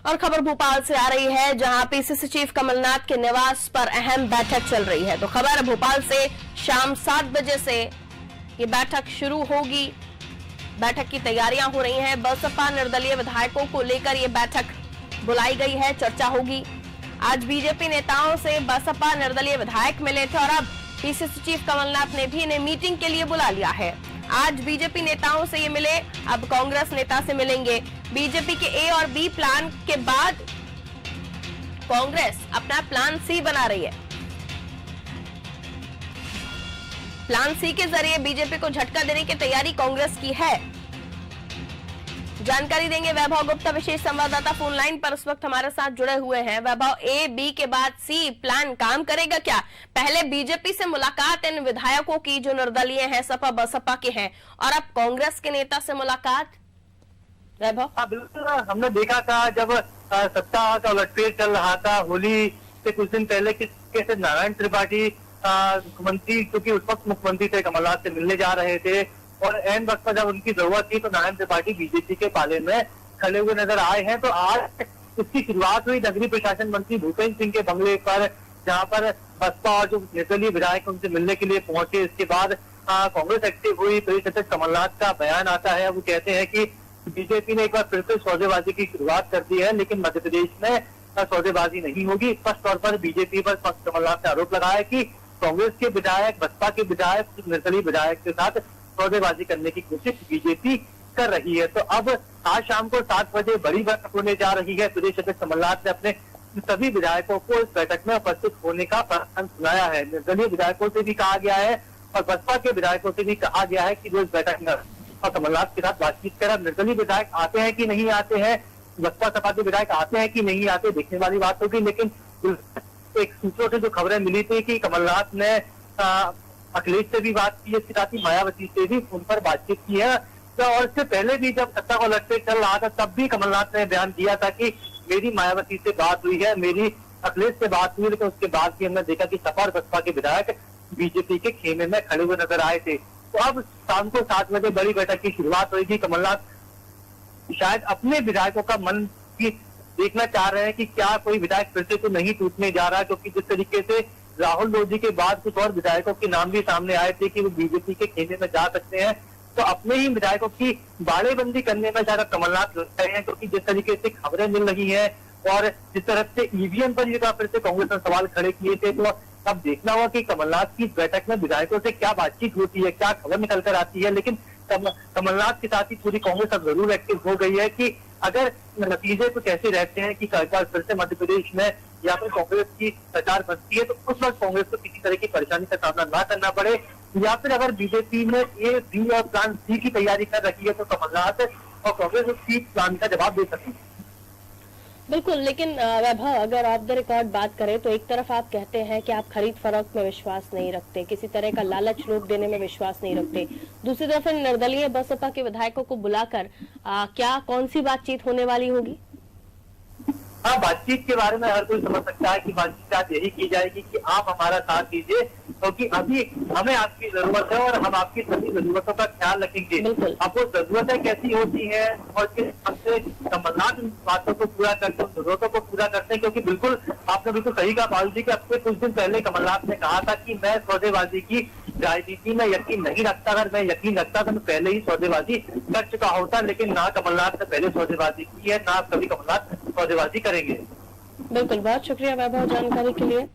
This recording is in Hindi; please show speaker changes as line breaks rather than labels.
और खबर भोपाल से आ रही है, जहां पीसीसी चीफ कमलनाथ के निवास पर अहम बैठक चल रही है। तो खबर भोपाल से शाम 7 बजे से ये बैठक शुरू होगी। बैठक की तैयारियां हो रही हैं। बसपा निर्दलीय विधायकों को लेकर ये बैठक बुलाई गई है, चर्चा होगी। आज बीजेपी नेताओं से बसपा निर्दलीय विधायक मिले थे और अब पीसीसी चीफ कमलनाथ ने भी इन्हें मीटिंग के लिए बुला लिया है। आज बीजेपी नेताओं से ये मिले, अब कांग्रेस नेता से मिलेंगे। बीजेपी के ए और बी प्लान के बाद कांग्रेस अपना प्लान सी बना रही है। प्लान सी के जरिए बीजेपी को झटका देने की तैयारी कांग्रेस की है। जानकारी देंगे वैभव गुप्ता, विशेष संवाददाता फोन लाइन पर इस वक्त हमारे साथ जुड़े हुए हैं। वैभव, ए बी के बाद सी प्लान काम करेगा क्या? पहले बीजेपी से मुलाकात इन विधायकों की जो निर्दलीय हैं, सपा बसपा के हैं, और अब कांग्रेस के नेता से मुलाकात। वैभव,
बिल्कुल हमने देखा था जब सत्ता का उलटफेर चल रहा था होली से कुछ दिन पहले कैसे नारायण त्रिपाठी मुख्यमंत्री, क्योंकि उस वक्त मुख्यमंत्री थे, कमलनाथ से मिलने जा रहे थे और एन वक्त पर जब उनकी जरूरत थी तो नारायण त्रिपाठी बीजेपी के पाले में खड़े हुए नजर आए हैं। तो आज इसकी शुरुआत हुई नगरीय प्रशासन मंत्री भूपेंद्र सिंह के बंगले पर, जहां पर बसपा और जो निर्दलीय विधायक उनसे मिलने के लिए पहुंचे। इसके बाद कांग्रेस एक्टिव हुई। प्रदेश अध्यक्ष कमलनाथ का बयान आता है, वो कहते हैं कि बीजेपी ने एक बार फिर से सौदेबाजी की शुरुआत कर दी है, लेकिन मध्य प्रदेश में सौदेबाजी नहीं होगी। स्पष्ट तौर पर बीजेपी पर कमलनाथ ने आरोप लगाया कि कांग्रेस के विधायक, बसपा के विधायक, निर्दलीय विधायक के साथ सौदेबाजी करने की कोशिश बीजेपी कर रही है। तो अब आज शाम को 7 बजे बड़ी बैठक होने जा रही है। प्रदेश अध्यक्ष कमलनाथ ने अपने सभी विधायकों को इस बैठक में उपस्थित होने का प्रस्ताव सुनाया है। निर्दलीय विधायकों से भी कहा गया है और बसपा के विधायकों से भी कहा गया है कि वो इस बैठक में और कमलनाथ के साथ बातचीत कर। निर्दलीय विधायक आते हैं कि नहीं आते हैं, बसपा सपा के विधायक आते हैं कि नहीं आते, देखने वाली बात होगी। लेकिन एक सूत्रों से जो खबरें मिली थी कि कमलनाथ ने अखिलेश से भी बात की, इसके साथ ही मायावती से भी उन पर बातचीत की है। तो और इससे पहले भी जब सत्ता को लटके चल रहा था तब भी कमलनाथ ने बयान दिया था कि मेरी मायावती से बात हुई है, मेरी अखिलेश से बात हुई। लेकिन उसके बाद भी हमने देखा कि सपा और बसपा के विधायक बीजेपी के खेमे में खड़े हुए नजर आए थे। तो अब शाम को 7 बजे बड़ी बैठक की शुरुआत होगी। कमलनाथ शायद अपने विधायकों का मन की देखना चाह रहे हैं कि क्या कोई विधायक फिर से तो नहीं टूटने जा रहा, क्योंकि जिस तरीके से राहुल लोधी के बाद कुछ और विधायकों के नाम भी सामने आए थे कि वो बीजेपी के खेमे में जा सकते हैं। तो अपने ही विधायकों की बाड़ेबंदी करने में ज्यादा कमलनाथ लग रहे हैं, क्योंकि जिस तरीके से खबरें मिल रही हैं और जिस तरह से ईवीएम पर फिर से कांग्रेस ने सवाल खड़े किए थे। तो अब देखना होगा कि कमलनाथ की बैठक में विधायकों से क्या बातचीत होती है, क्या खबर निकल कर आती है। लेकिन कमलनाथ के साथ ही पूरी कांग्रेस अब जरूर एक्टिव हो गई है कि अगर नतीजे कुछ ऐसे रहते हैं कि सरकार फिर से मध्य प्रदेश में या फिर कांग्रेस की सरकार बनती है, तो उस वक्त कांग्रेस को किसी तरह की परेशानी का सामना ना करना पड़े, या फिर अगर बीजेपी में ए बी और प्लान सी की तैयारी कर रखी है तो कमलनाथ और कांग्रेस उस सी प्लान का जवाब दे सकती है।
बिल्कुल, लेकिन वैभव, अगर ऑफ द रिकॉर्ड बात करें तो एक तरफ आप कहते हैं कि आप खरीद फरोख्त में विश्वास नहीं रखते, किसी तरह का लालच लोभ देने में विश्वास नहीं रखते। दूसरी तरफ निर्दलीय बसपा के विधायकों को बुलाकर क्या कौन सी बातचीत होने वाली होगी?
हाँ, बातचीत के बारे में हर कोई समझ सकता है कि बातचीत आज यही की जाएगी कि आप हमारा साथ दीजिए, क्योंकि अभी हमें आपकी जरूरत है और हम आपकी सभी जरूरतों का ख्याल रखेंगे। अब वो जरूरतें कैसी होती है और किस हद से कमलनाथ बातों को पूरा करते हैं, जरूरतों को पूरा करते हैं, क्योंकि बिल्कुल आपने बिल्कुल सही कहा पाल जी कि अब से कुछ दिन पहले कमलनाथ ने कहा था कि मैं सौदेबाजी की राजनीति में यकीन नहीं रखता। अगर मैं यकीन रखता तो मैं पहले ही सौदेबाजी कर चुका होता, लेकिन ना कमलनाथ ने पहले सौदेबाजी की है, ना कभी कमलनाथ सौदेबाजी करेंगे।
बिल्कुल, बहुत शुक्रिया वैभव जानकारी के लिए।